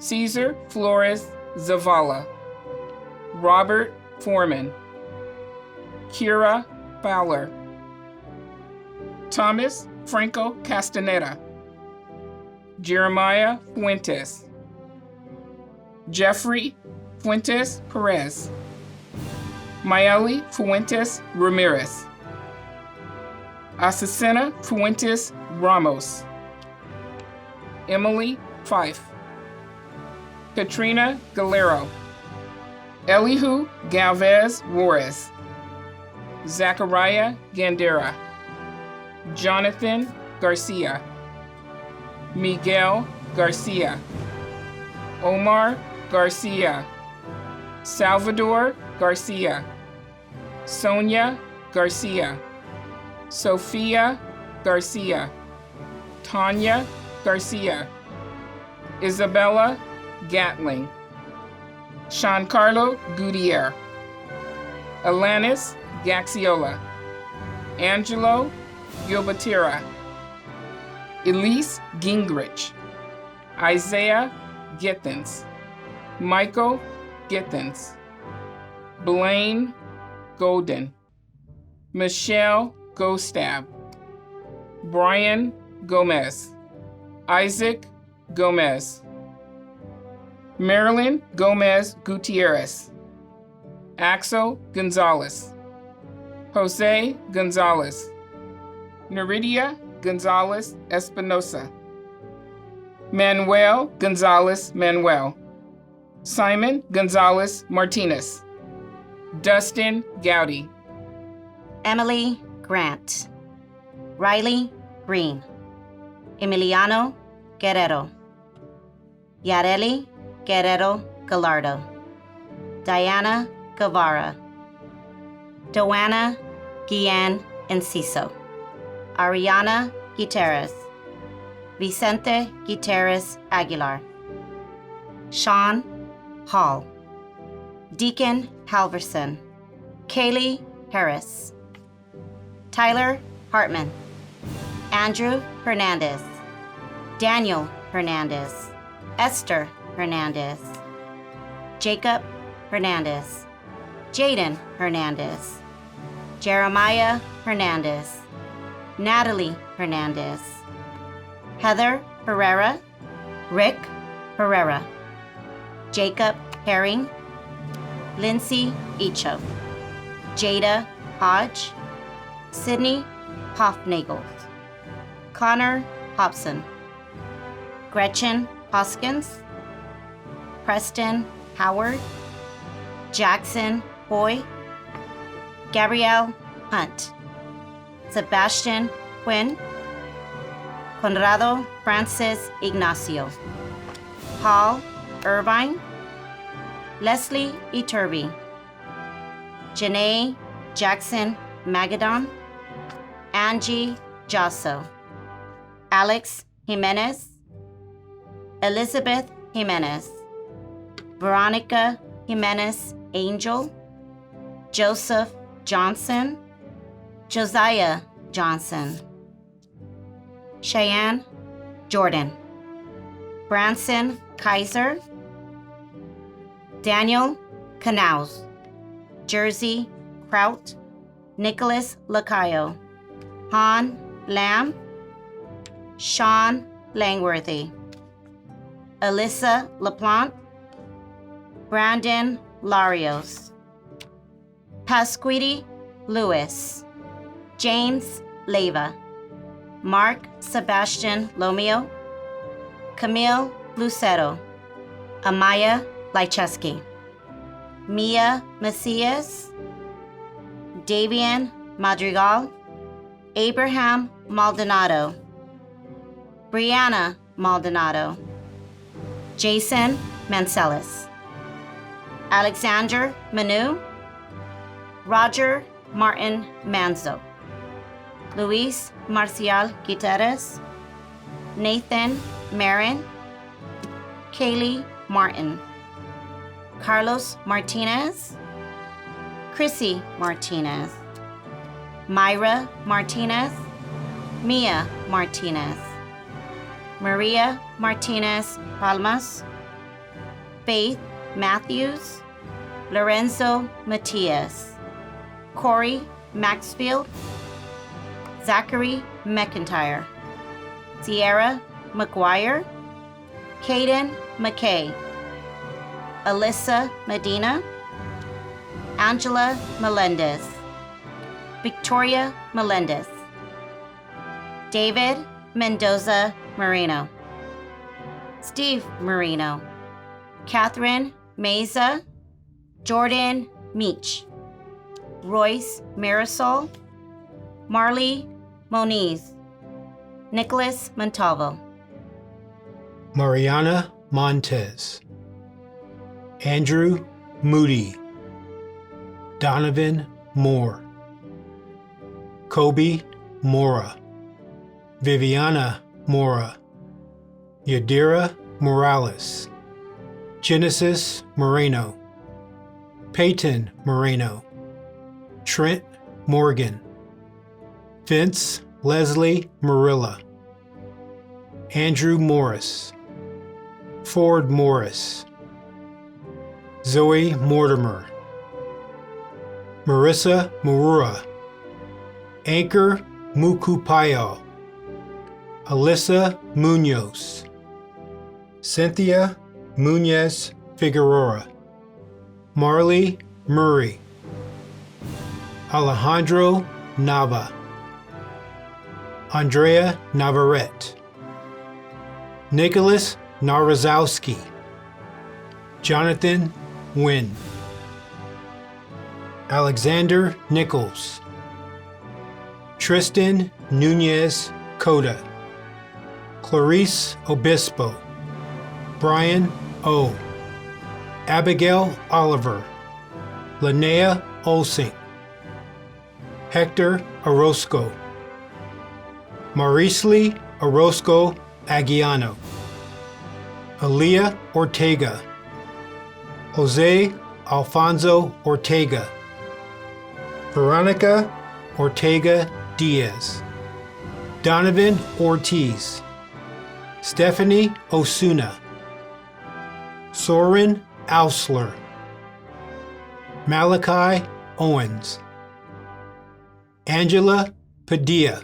Caesar Flores Zavala. Robert Foreman. Kira Fowler. Thomas Franco Castaneda. Jeremiah Fuentes. Jeffrey Fuentes Perez. Mayeli Fuentes Ramirez. Azucena Fuentes Ramos. Emily Fife. Katrina Galero. Elihu Galvez Juarez. Zachariah Gandera. Jonathan Garcia. Miguel Garcia. Omar Garcia. Salvador Garcia. Sonia Garcia. Sophia Garcia. Tanya Garcia. Isabella Gatling. Giancarlo Gutierrez. Alanis Gaxiola. Angelo Gilbertira. Elise Gingrich. Isaiah Gittens. Michael Gittens. Blaine Golden. Michelle Gostab. Brian Gomez. Isaac Gomez. Marilyn Gomez Gutierrez. Axel Gonzalez. Jose Gonzalez. Neridia Gonzalez Espinosa. Manuel Gonzalez Manuel. Simon Gonzalez Martinez. Dustin Gowdy. Emily Grant. Riley Green. Emiliano Guerrero. Yareli Guerrero Gallardo. Diana Guevara. Joanna Guillen Enciso. Ariana Gutierrez. Vicente Gutierrez Aguilar. Sean Hall. Deacon Halverson. Kaylee Harris. Tyler Hartman. Andrew Hernandez. Daniel Hernandez. Esther Hernandez. Jacob Hernandez. Jaden Hernandez. Jeremiah Hernandez. Natalie Hernandez. Heather Herrera. Rick Herrera. Jacob Herring. Lindsay Icho. Jada Hodge. Sydney Hofnagel. Connor Hobson. Gretchen Hoskins. Preston Howard. Jackson Hoy. Gabrielle Hunt. Sebastian Quinn. Conrado Francis Ignacio. Paul Irvine. Leslie Iturbi. Janae Jackson Magadon. Angie Jasso. Alex Jimenez. Elizabeth Jimenez. Veronica Jimenez Angel. Joseph Johnson. Josiah Johnson. Cheyenne Jordan. Branson Kaiser. Daniel Knaus. Jersey Kraut. Nicholas Lacayo. Han Lamb. Sean Langworthy. Alyssa LaPlante. Brandon Larios. Pasquiti Lewis. James Leyva. Mark Sebastian Lomeo. Camille Lucero. Amaya Lycheski. Mia Macias. Davian Madrigal. Abraham Maldonado. Brianna Maldonado. Jason Mancelis. Alexander Manu. Roger Martin Manzo. Luis Marcial Guiterres. Nathan Marin. Kaylee Martin. Carlos Martinez. Chrissy Martinez. Myra Martinez. Mia Martinez. Maria Martinez Palmas. Faith Matthews. Lorenzo Matias. Corey Maxfield. Zachary McIntyre. Sierra McGuire. Caden McKay. Alyssa Medina. Angela Melendez. Victoria Melendez. David Mendoza Marino. Steve Marino. Catherine Meza. Jordan Meach. Royce Marisol. Marley Moniz. Nicholas Montalvo. Mariana Montez. Andrew Moody. Donovan Moore. Kobe Mora. Viviana Mora. Yadira Morales. Genesis Moreno. Peyton Moreno. Trent Morgan. Vince Leslie Marilla. Andrew Morris. Ford Morris. Zoe Mortimer. Marissa Marura. Anchor Mukupayo. Alyssa Munoz. Cynthia Munez Figueroa. Marley Murray. Alejandro Nava. Andrea Navarrete. Nicholas Narazowski. Jonathan Wynn. Alexander Nichols. Tristan Nunez Coda. Clarice Obispo. Brian O. Abigail Oliver. Linnea Olsing. Hector Orozco. Marisly Orozco Aguiano. Aaliyah Ortega. Jose Alfonso Ortega. Veronica Ortega Diaz, Donovan Ortiz, Stephanie Osuna, Soren Ausler, Malachi Owens, Angela Padilla,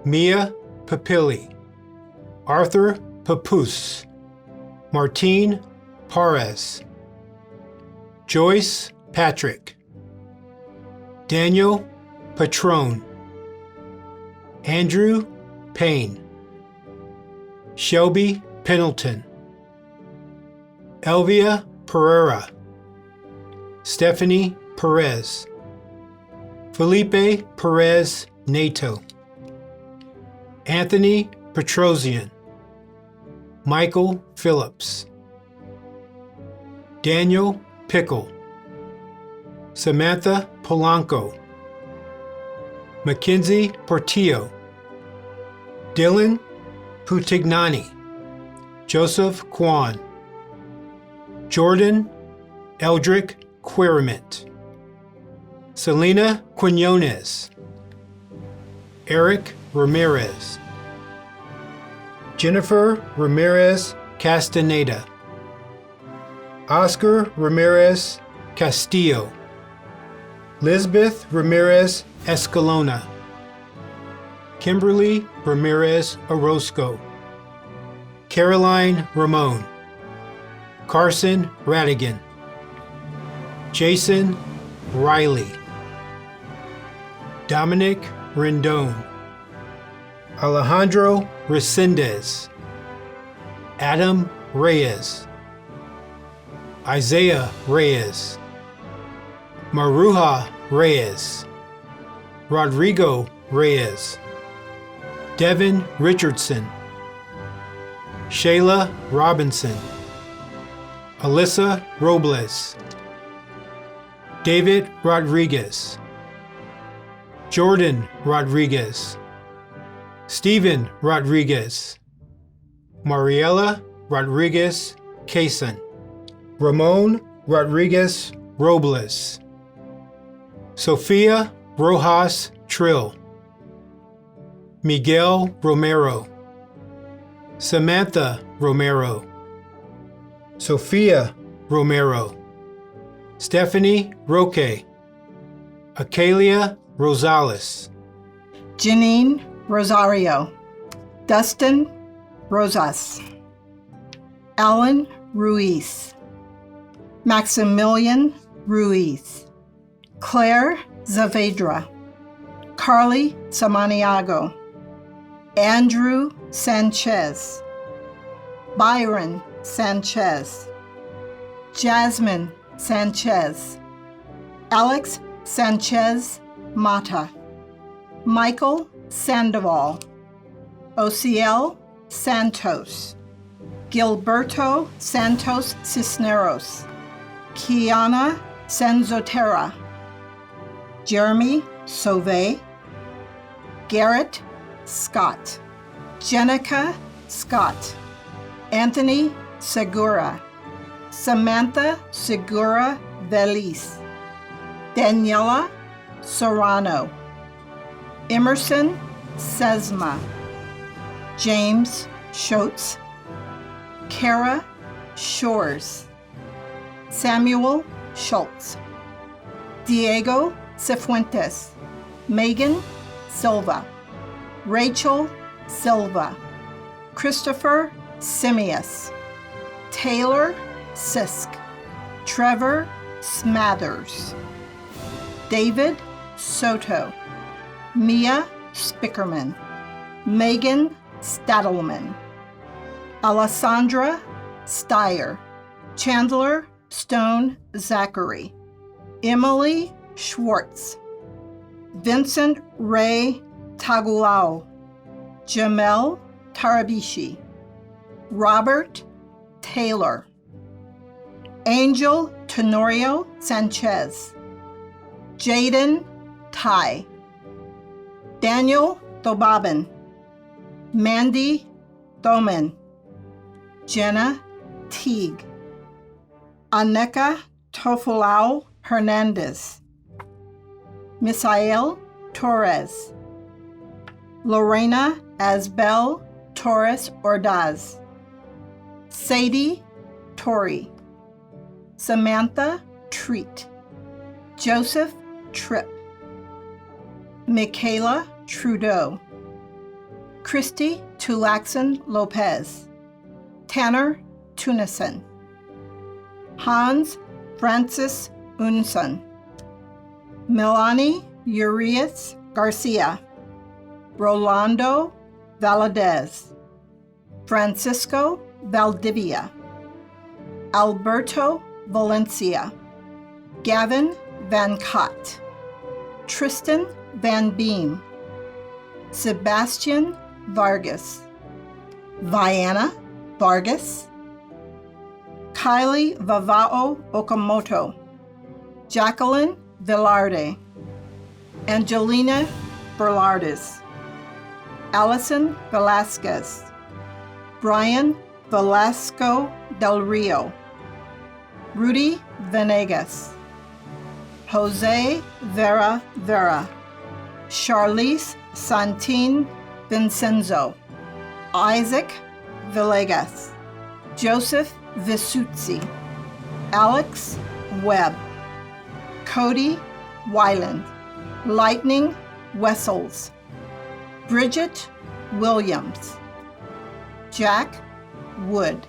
Mia Papilli, Arthur Papus, Martine Parez, Joyce Patrick, Daniel Patron, Andrew Payne, Shelby Pendleton, Elvia Pereira, Stephanie Perez, Felipe Perez Nato, Anthony Petrosian, Michael Phillips, Daniel Pickle, Samantha Polanco, Mackenzie Portillo, Dylan Putignani, Joseph Kwan, Jordan Eldrick Quiriment, Selena Quinones, Eric Ramirez, Jennifer Ramirez Castaneda, Oscar Ramirez Castillo, Lisbeth Ramirez Escalona, Kimberly Ramirez Orozco, Caroline Ramon, Carson Radigan, Jason Riley, Dominic Rendon, Alejandro Resendez, Adam Reyes, Isaiah Reyes, Maruja Reyes, Rodrigo Reyes, Devin Richardson, Shayla Robinson, Alyssa Robles, David Rodriguez, Jordan Rodriguez, Stephen Rodriguez, Mariela Rodriguez Cason, Ramon Rodriguez Robles, Sophia Rojas Trill, Miguel Romero, Samantha Romero, Sophia Romero, Stephanie Roque, Acalia Rosales, Janine Rosario, Dustin Rosas, Alan Ruiz, Maximilian Ruiz, Claire Zavedra, Carly Samaniago, Andrew Sanchez, Byron Sanchez, Jasmine Sanchez, Alex Sanchez Mata, Michael Sandoval, Ociel Santos, Gilberto Santos Cisneros, Kiana Senzotera, Jeremy Sauve, Garrett Scott, Jenica Scott, Anthony Segura, Samantha Segura Velis, Daniela Serrano, Emerson Sesma, James Schultz, Kara Shores, Samuel Schultz, Diego Cifuentes, Megan Silva, Rachel Silva, Christopher Simius, Taylor Sisk, Trevor Smathers, David Soto, Mia Spickerman, Megan Stadelman, Alessandra Steyer, Chandler Stone Zachary, Emily Schwartz, Vincent Ray Taguao, Jamel Tarabishi, Robert Taylor, Angel Tenorio Sanchez, Jaden Tai, Daniel Dobabin, Mandy Thoman, Jenna Teague, Aneka Tofulau Hernandez, Misael Torres. Lorena Asbel Torres Ordaz. Sadie Torrey. Samantha Treat. Joseph Tripp. Michaela Trudeau. Christy Tulaxon Lopez. Tanner Tunison. Hans Francis Unson. Melanie Urias Garcia. Rolando Valadez. Francisco Valdivia. Alberto Valencia. Gavin Van Cott. Tristan Van Beem. Sebastian Vargas. Vianna Vargas. Kylie Vavao Okamoto. Jacqueline Velarde. Angelina Berlardes. Allison Velasquez. Brian Velasco Del Rio. Rudy Venegas. Jose Vera Vera. Charlize Santin Vincenzo. Isaac Villegas. Joseph Visuzzi. Alex Webb. Cody Weiland. Lightning Wessels. Bridget Williams. Jack Wood.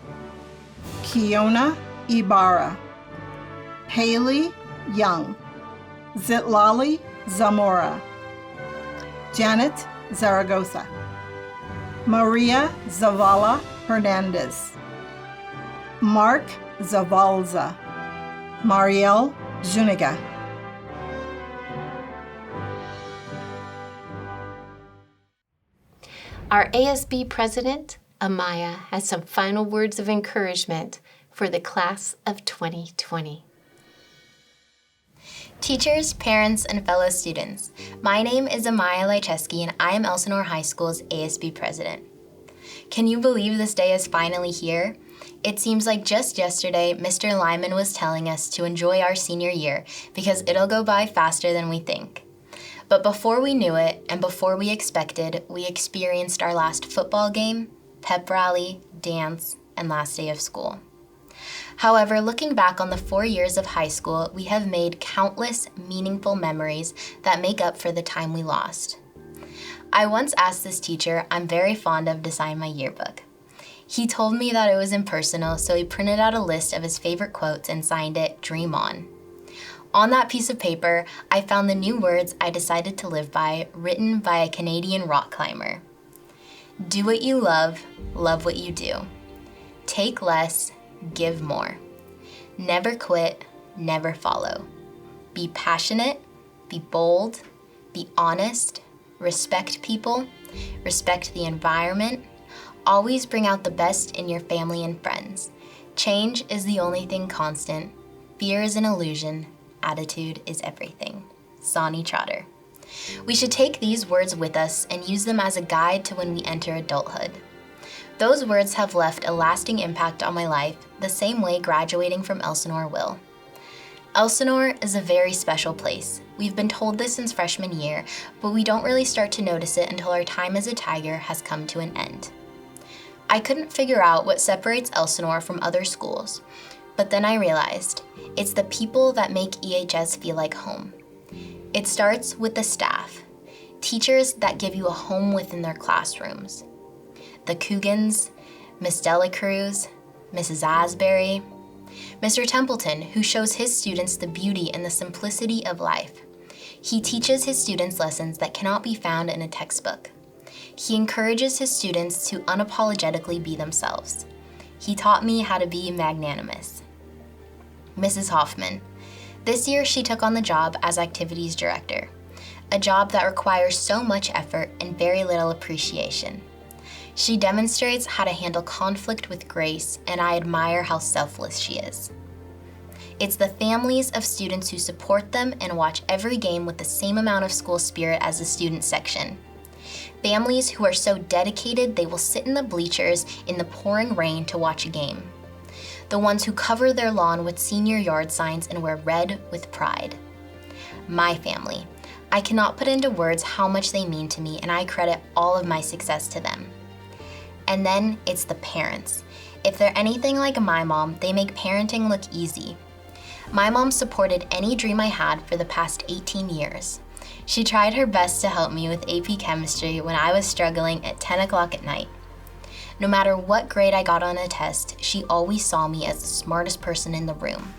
Kiona Ibarra. Haley Young. Zitlali Zamora. Janet Zaragoza. Maria Zavala Hernandez. Mark Zavalza. Marielle Zuniga. Our ASB president, Amaya, has some final words of encouragement for the class of 2020. Teachers, parents, and fellow students, my name is Amaya Lycheski and I am Elsinore High School's ASB president. Can you believe this day is finally here? It seems like just yesterday, Mr. Lyman was telling us to enjoy our senior year because it'll go by faster than we think. But before we knew it, and before we expected, we experienced our last football game, pep rally, dance, and last day of school. However, looking back on the 4 years of high school, we have made countless meaningful memories that make up for the time we lost. I once asked this teacher I'm very fond of to sign my yearbook. He told me that it was impersonal, so he printed out a list of his favorite quotes and signed it, "Dream On." On that piece of paper, I found the new words I decided to live by, written by a Canadian rock climber. Do what you love what you do. Take less, give more. Never quit, never follow. Be passionate, be bold, be honest, respect people, respect the environment. Always bring out the best in your family and friends. Change is the only thing constant. Fear is an illusion. Attitude is everything. Sonny Trotter. We should take these words with us and use them as a guide to when we enter adulthood. Those words have left a lasting impact on my life, the same way graduating from Elsinore will. Elsinore is a very special place. We've been told this since freshman year, but we don't really start to notice it until our time as a Tiger has come to an end. I couldn't figure out what separates Elsinore from other schools, but then I realized it's the people that make EHS feel like home. It starts with the staff, teachers that give you a home within their classrooms. The Cougans, Miss Delacruz, Mrs. Asbury, Mr. Templeton, who shows his students the beauty and the simplicity of life. He teaches his students lessons that cannot be found in a textbook. He encourages his students to unapologetically be themselves. He taught me how to be magnanimous. Mrs. Hoffman. This year she took on the job as activities director, a job that requires so much effort and very little appreciation. She demonstrates how to handle conflict with grace, and I admire how selfless she is. It's the families of students who support them and watch every game with the same amount of school spirit as the student section. Families who are so dedicated they will sit in the bleachers in the pouring rain to watch a game. The ones who cover their lawn with senior yard signs and wear red with pride. My family. I cannot put into words how much they mean to me, and I credit all of my success to them. And then it's the parents. If they're anything like my mom, they make parenting look easy. My mom supported any dream I had for the past 18 years. She tried her best to help me with AP Chemistry when I was struggling at 10 o'clock at night. No matter what grade I got on a test, she always saw me as the smartest person in the room.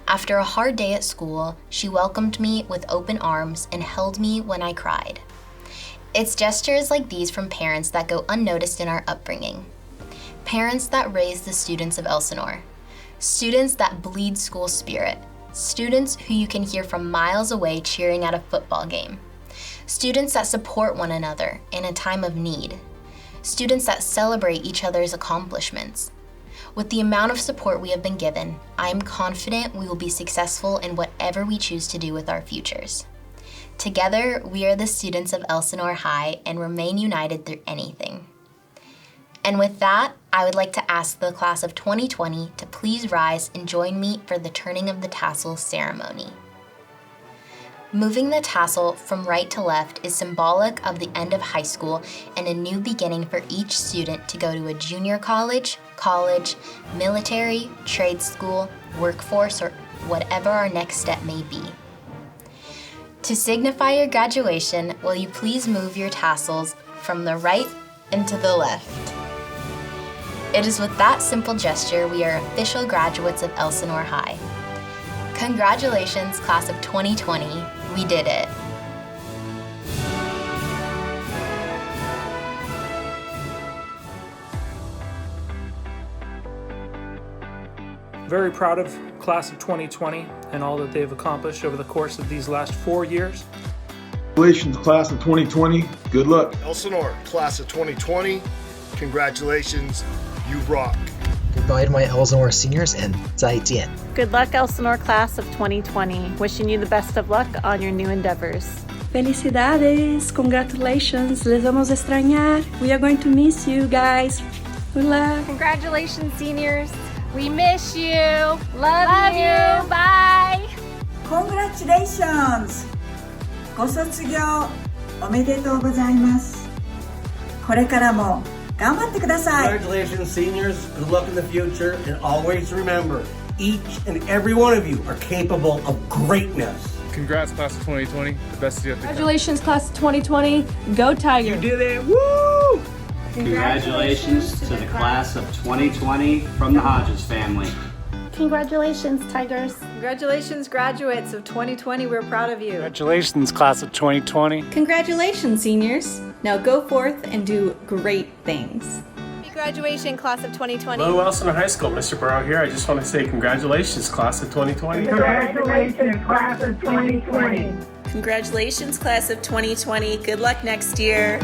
After a hard day at school, she welcomed me with open arms and held me when I cried. It's gestures like these from parents that go unnoticed in our upbringing. Parents that raise the students of Elsinore. Students that bleed school spirit. Students who you can hear from miles away cheering at a football game. Students that support one another in a time of need. Students that celebrate each other's accomplishments. With the amount of support we have been given, I am confident we will be successful in whatever we choose to do with our futures. Together, we are the students of Elsinore High and remain united through anything. And with that, I would like to ask the class of 2020 to please rise and join me for the turning of the tassel ceremony. Moving the tassel from right to left is symbolic of the end of high school and a new beginning for each student to go to a junior college, military, trade school, workforce, or whatever our next step may be. To signify your graduation, will you please move your tassels from the right and to the left? It is with that simple gesture we are official graduates of Elsinore High. Congratulations, class of 2020. We did it. Very proud of class of 2020 and all that they've accomplished over the course of these last 4 years. Congratulations, class of 2020. Good luck. Elsinore, class of 2020. Congratulations, you rock. Goodbye to my Elsinore seniors and 再见. Good luck, Elsinore class of 2020. Wishing you the best of luck on your new endeavors. Felicidades, congratulations, les vamos a extrañar. We are going to miss you guys. Good luck. Congratulations, seniors. We miss you. Love you. Bye. Congratulations. ご卒業おめでとうございます。これからも頑張ってください。 Congratulations, seniors. Good luck in the future. And always remember, each and every one of you are capable of greatness. Congrats, class of 2020. The best is yet to come. Congratulations, class of 2020. Go Tigers. You did it. Woo! Congratulations to the class of 2020 from the Hodges family. Congratulations, Tigers. Congratulations, graduates of 2020. We're proud of you. Congratulations, class of 2020. Congratulations, seniors. Now go forth and do great things. Happy graduation, class of 2020. Hello, Elsinore High School. Mr. Burrow here. I just want to say congratulations, class of 2020. Congratulations, class of 2020. Congratulations, class of 2020. Good luck next year.